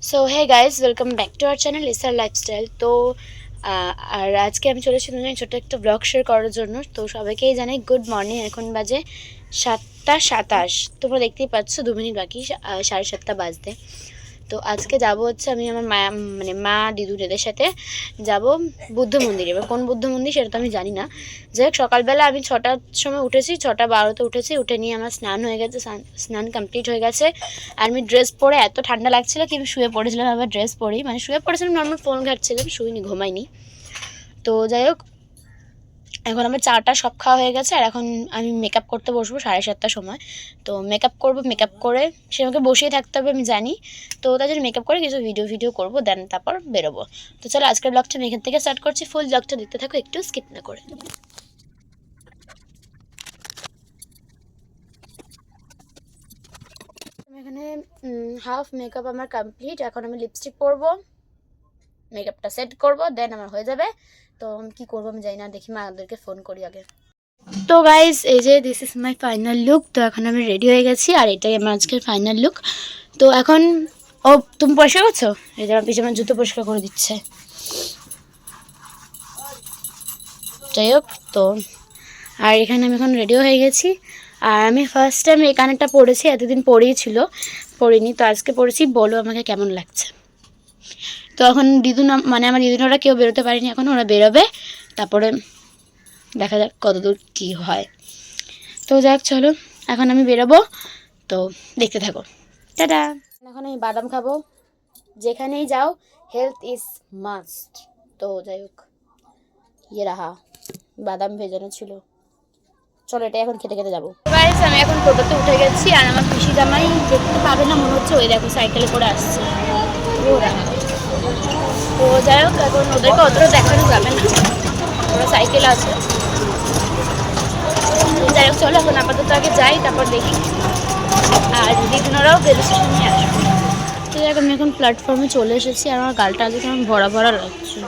So hey guys, welcome back to our channel SR lifestyle. তো আর আজকে আমি চলেছি তোমাদের ছোট্ট একটা ব্লগ শেয়ার করার জন্য। তো সবাইকেই জানাই গুড মর্নিং। এখন বাজে 7:27। তোমরা দেখতেই পাচ্ছ 2 মিনিট বাকি 7:30 বাজতে। তো আজকে যাব হচ্ছে আমি আমার মা দিদুন এদের সাথে যাব বুদ্ধ মন্দিরে। এবার কোন বুদ্ধ মন্দির সেটা তো আমি জানি না। যাই হোক, সকালবেলা আমি 6টার সময় উঠেছি, 6:12 উঠেছি। উঠে নিয়ে আমার স্নান হয়ে গেছে, স্নান কমপ্লিট হয়ে গেছে। আর আমি ড্রেস পরে এত ঠান্ডা লাগছিল কি আমি শুয়ে পড়েছিলাম। আবার ড্রেস পরেই শুয়ে পড়েছিলাম, নর্মাল ফোন ঘাটছিলাম, শুইনি, ঘুমাইনি। তো যাই হোক, এখন আমার চাটা সব খাওয়া হয়ে গেছে। আর এখন আমি মেকআপ করতে বসবো 7:30টার সময়। তো মেকআপ করব, মেকআপ করে সে আমাকে বসিয়ে থাকতে হবে আমি জানি। তো তার জন্য মেকআপ করে কিছু ভিডিও করবো, দেন তারপর বেরোবো। তো চলো আজকের ব্লগটা আমি এখান থেকে স্টার্ট করছি। ফুল ব্লগটা দেখতে থাকো, একটু স্কিপ না করে। এখানে হাফ মেকআপ আমার কমপ্লিট। এখন আমি লিপস্টিক পরবো, মেকআপটা সেট করব, দেন আমার হয়ে যাবে। তো আমি কী করবো আমি জানি না, দেখি মাদেরকে ফোন করি আগে। তো গাইজ, এই যে this is my final look. তো এখন আমি রেডি হয়ে গেছি, আর এটাই আমার আজকের ফাইনাল লুক। তো এখন তুমি পরিষ্কার করছো? এই যে আমার পিছনে জুতো পরিষ্কার করে দিচ্ছে। যাই হোক, তো আর এখানে আমি এখন রেডিও হয়ে গেছি। আর আমি ফার্স্ট টাইম এই কানেরটা পরেছি, এতদিন পরেইছিল, পরিনি। তো আজকে পরেছি, বলো আমাকে কেমন লাগছে। তো এখন দিদুন আমার দিদুনরা কেউ বেরোতে পারেনি, এখন ওরা বেরোবে, তারপরে দেখা যাক কতদূর কী হয়। তো যাক, চলো এখন আমি বেরোবো, তো দেখতে থাকো। টাটা। এখন আমি বাদাম খাবো, যেখানেই যাও হেলথ ইজ মাস্ট। তো যাই হোক, রাহা বাদাম ভেজানো ছিল, চলো এটা এখন খেতে খেতে যাবো। গাইস, আমি এখন টোটোতে উঠে গেছি, আর আমার পিসি জামাই দেখতে পাবে না মনে হচ্ছে, ওই দেখো সাইকেলে করে আসছে ওরা। তো যাই হোক, এখন ওদেরকে অতটা দেখানো যাবে না, ওরা সাইকেল আছে। যাই হোক, চলো এখন আপাতত আগে যাই, তারপর দেখি। আর দিদিনারাও রেল স্টেশনে আসবে। তো দেখ, আমি এখন প্ল্যাটফর্মে চলে এসেছি, আর আমার গালটা আজকে আমার ভরা ভরা লাগছে।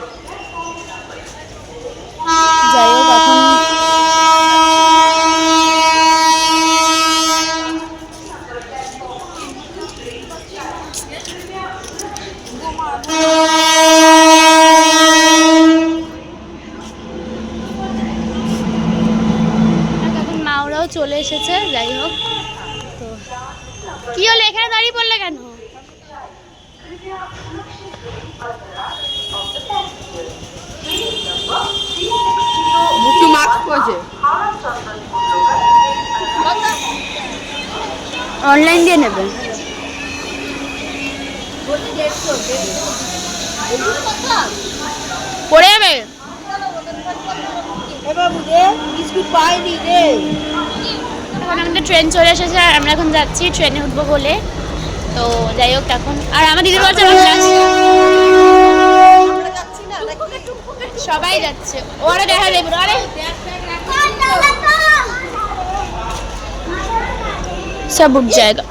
যাই হোক, এখন মাওরাও চলে এসেছে। যাই হোক, তো কি হলো, এখানে দাঁড়িয়ে পড়লে কেন? অনলাইন দিয়ে নেবে? পড়ে যাবে। এখন আমাদের ট্রেন চলে এসেছে, আর আমরা এখন যাচ্ছি ট্রেনে উঠবো বলে। তো যাই হোক, এখন আর আমার দিদির বলছে সবাই যাচ্ছে, ওরা দেখা দেবে। আরে সব উঠ জায়গা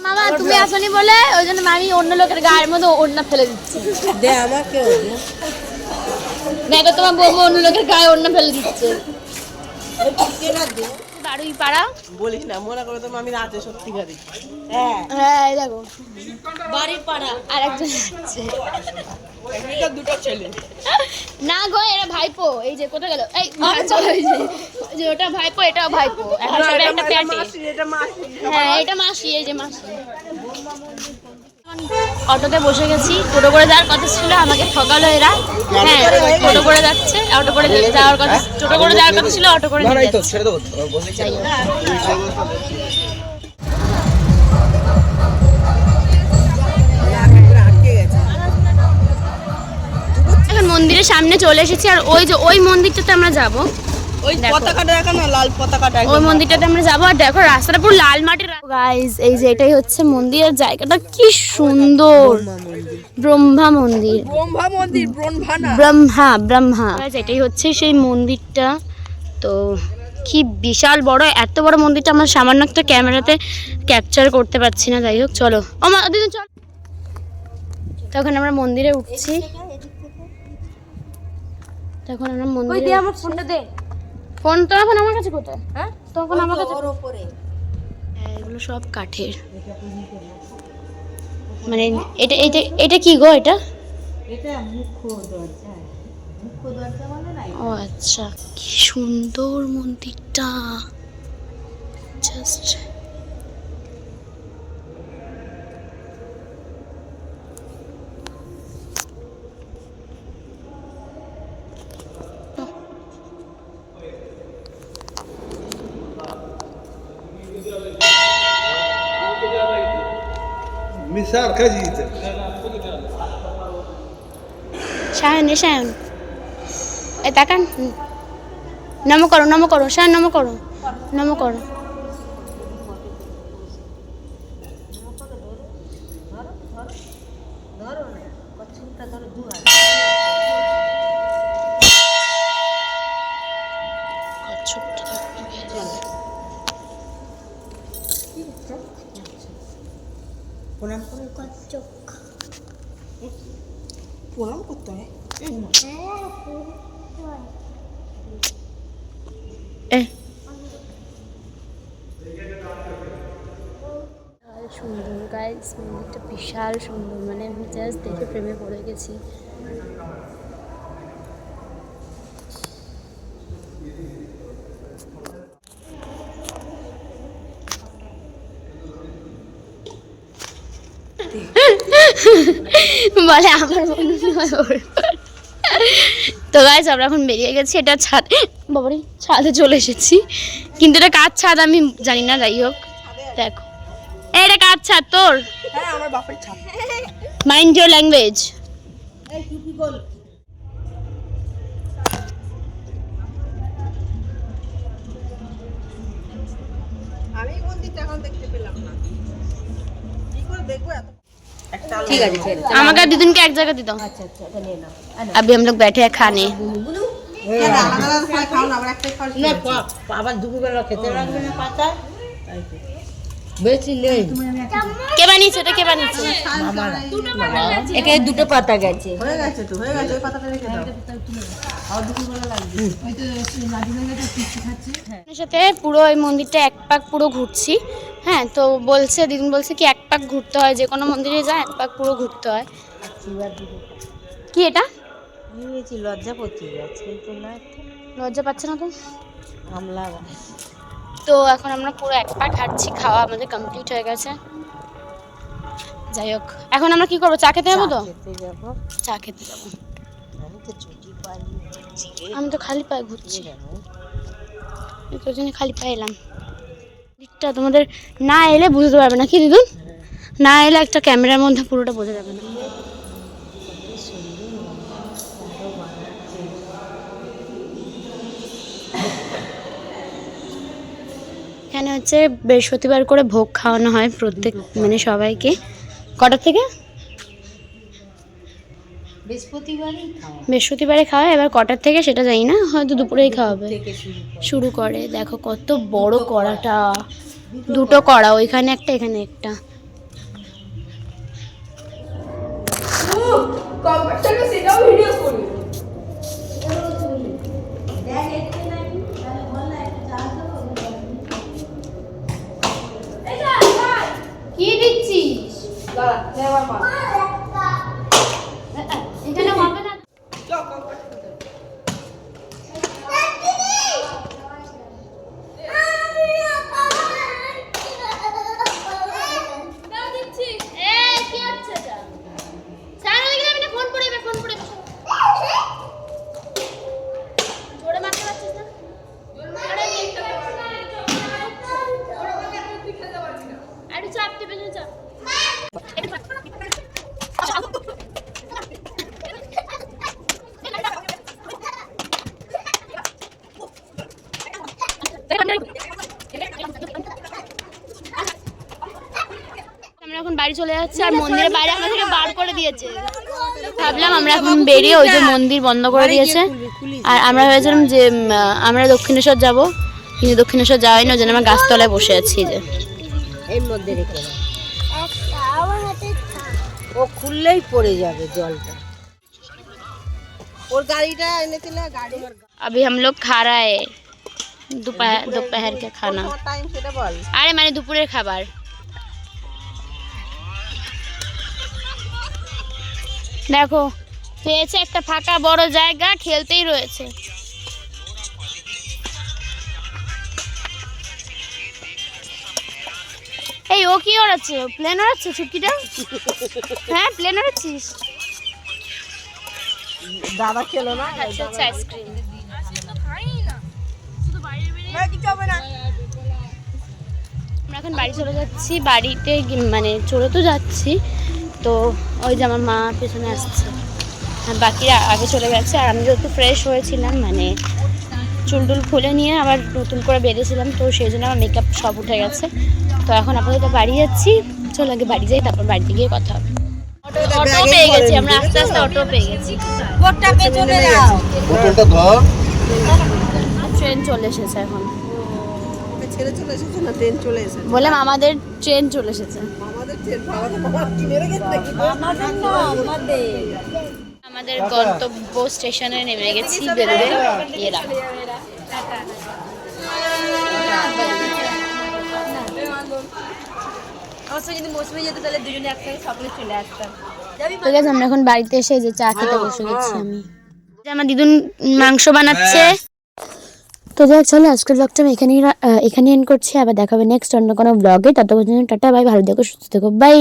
মামা, তুমি আসনি বলে ওই জন্য আমি অন্য লোকের গায়ের মধ্যে ওড়না ফেলে দিচ্ছি। দেখো, তোমার বৌমা অন্য লোকের গায়ে ওড়না ফেলে দিচ্ছে। বারুই পাড়া বলিস না, মনে করে তো আমি রাতে সত্যিকারই। হ্যাঁ, দেখো বাড়ির পাড়া আর একজন আছে, দুটো ছেলে না গো, এরা ভাইপো। এই যে কোথায় গেল, এই যে ওটা ভাইপো, এটাও ভাইপো। এখন সবাই একটা প্যাটে। হ্যাঁ, এটা মাসি, এই যে মাসি। অটোতে বসে গেছি, টোটো করে যাওয়ার কথা ছিল, আমাকে ঠকালো এরা। হ্যাঁ, টোটো করে যাচ্ছে, অটো করে যাওয়ার কথা, টোটো করে যাওয়ার কথা ছিল, অটো করে যাচ্ছে। এখন মন্দিরের সামনে চলে এসেছি, আর ওই যে ওই মন্দিরটাতে আমরা যাবো। ওই পতাকাটা দেখা না, লাল পতাকাটা, ওই মন্দিরটাতে আমরা যাবো। আর দেখো রাস্তাটা পুরো লাল মাটির। গাইস, এই যে এটাই হচ্ছে মন্দিরের জায়গাটা, কি সুন্দর। ব্রহ্মা মন্দির, ব্রহ্মা। এটাই হচ্ছে সেই মন্দিরটা। তো কি বিশাল বড়, এত বড় মন্দিরটা আমার সামান্য একটা ক্যামেরাতে ক্যাপচার করতে পারছি না। যাই হোক, চলো ও মা দিদি চল। তখন আমরা মন্দিরে উঠছি। এখন আমরা মন্দিরে আমার ফোনটা দে। ফোন তো এখন আমার কাছে কোথায়? হ্যাঁ তখন আমার কাছে ওর উপরে। হ্যাঁ এগুলো সব কাঠের। মানে এটা এটা এটা কি গো এটা? এটা মুখ্য দরজা। মুখ্য দরজা মানে না? ও আচ্ছা, কি সুন্দর মন্দিরটা, জাস্ট مثال كجيته সায়ন এ সায়ন এ তাকান, নমো করো নমো করো, সায়ন নমো করো, নমো করো। প্রণাম করে প্রণাম করতে হয়। সুন্দর গাইস, মন্দিরটা বিশাল সুন্দর, মানে আমি জাস্ট দেখে প্রেমে পড়ে গেছি। বলে আমার বন্ধু নয় ওর। তো গাইস আমরা এখন বেরিয়ে গেছি, এটা ছাদ, বাবারে ছাদে চলে এসেছি, কিন্তু এটা কার ছাদ আমি জানি না, যাই হোক দেখো এটা কার ছাদ তোর? হ্যাঁ আমার বাপের ছাপ। Mind your language. এই তুই কি বল? আমি মন্দিরটা এখন দেখতে পেলাম না, কি করে দেখবো এত? ঠিক আছে আমাকে আর দিদুনকে এক জায়গা দিত। আচ্ছা আচ্ছা এটা নিয়ে নাও। अभी हम लोग बैठे हैं खाने। আলাদা আলাদা খাও না, আবার একটাই খাও না। আবার দুপুরবেলা খেতে লাগবে না পাতা। বেশি নেই। কে বানিয়েছে এটা, কে বানিয়েছে? একে দুটো পাতা গেছে। হয়ে গেছে তো, হয়ে গেছে, ওই পাতাটা রেখে দাও। আর দুপুরবেলা লাগবে। আপনার সাথে পুরো এই মন্দিরটা এক পাক পুরো ঘুরছি। হ্যাঁ তো বলছে, দিদুন বলছে কি এক পাক ঘুরতে হয়, যে কোনো মন্দিরে যায় এক পাক পুরো ঘুরতে হয়। কি এটা? নিয়েছি লজ্জাপতি গাছ, কিন্তু না লজ্জা পাচ্ছে না তো? আমলা গাছ। তো এখন আমরা পুরো এক পাক হাঁটছি, খাওয়া আমাদের কমপ্লিট হয়ে গেছে। যাই হোক এখন আমরা কি করবো, চা খেতে যাবো তো? খেতে যাবো। চা খেতে যাবো। আমি তো ছুটি পাইনি, আমি তো খালি পায়ে ঘুরছি, তোর জন্য খালি পায়ে এলাম। দিকটা তোমাদের না এলে বুঝতে পারবে না, কি দিদুন? না এলে একটা ক্যামেরার মধ্যে পুরোটা বোঝা যাবে না। এখানে হচ্ছে বৃহস্পতিবার করে ভোগ খাওয়ানো হয় প্রত্যেক, মানে সবাইকে। কটার থেকে? বৃহস্পতিবারে খাওয়ায়, এবার কটার থেকে সেটা জানি না, হয়তো দুপুরেই খাওয়াবে। শুরু করে দেখো কত বড় কড়াটা, দুটো কড়া, ওইখানে একটা এখানে একটা। কি দিচ্ছিস? এখানে হবে না। আমরা এখন বাড়ি চলে যাচ্ছি, আর মন্দিরের বাইরে আমাদেরকে বার করে দিয়েছে। ভাবলাম আমরা এখন বেরিয়ে, ওই যে মন্দির বন্ধ করে দিয়েছে, আর আমরা ভেবেছিলাম যে আমরা দক্ষিণেশ্বর যাব, কিন্তু দক্ষিণেশ্বর যাওয়াই না, ওই জন্য আমরা গাছতলায় বসে আছি। যে এর মধ্যে রেখে দাও। ও খুললেই পড়ে যাবে জলটা। ওর গাড়িটা এনেছিলে গাড়ি अभी हम लोग खा रहा है दोपहर का खाना। টাইম সেটা বল। আরে মানে দুপুরের খাবার। দেখো পেয়েছে একটা ফাঁকা বড় জায়গা, খেলতেই রয়েছে। এই ও কি ওড়াচ্ছে? প্লেন ওড়াচ্ছে ছুটকিটা? হ্যাঁ প্লেন ওড়াচ্ছিস? দাদা খেলো না আচ্ছা আচ্ছা আইসক্রিম। কিছু হবে না। আমরা এখন বাড়ি চলে যাচ্ছি। বাড়িতে মানে চলে তো যাচ্ছি, তো ওই যে আমার মা পেছনে আসছে, আর বাকিরা আগে চলে গেছে। আর আমি যেহেতু ফ্রেশ হয়েছিলাম, মানে চুল টুল খুলে নিয়ে আবার নতুন করে বেরিয়েছিলাম, তো সেই জন্য আমার মেকআপ সব উঠে গেছে। তো এখন আপাতত বাড়ি যাচ্ছি। চল আগে বাড়ি যাই, তারপর বাড়িতে গিয়ে কথা হবে। অটো পেয়ে গেছি আমরা, আস্তে আস্তে অটো পেয়ে গেছি। কোটটা পেছনে দাও। ট্রেন চলে এসেছে এখন। ছেড়ে চলে এসেছে না, ট্রেন চলে এসেছে। বললাম আমাদের ট্রেন চলে এসেছে। আমাদের ট্রেন বাবা কিনে রেখেছে নাকি? আমাদের গন্তব্য স্টেশনে নেমে গেছি, বেরোবে এরা। ঠিক আছে, আমরা এখন বাড়িতে এসে যে চা খেতে বসে গেছি। আমি আমার দিদুন মাংস বানাচ্ছে। তো যাই হোক, চলো আজকের ব্লগটা আমি এখানেই এন্ড করছি। আবার দেখা হবে নেক্সট অন্য কোনো ব্লগে। ততক্ষণ টাটা, বাই, ভালো থেকো, সুস্থ থেকো, বাই।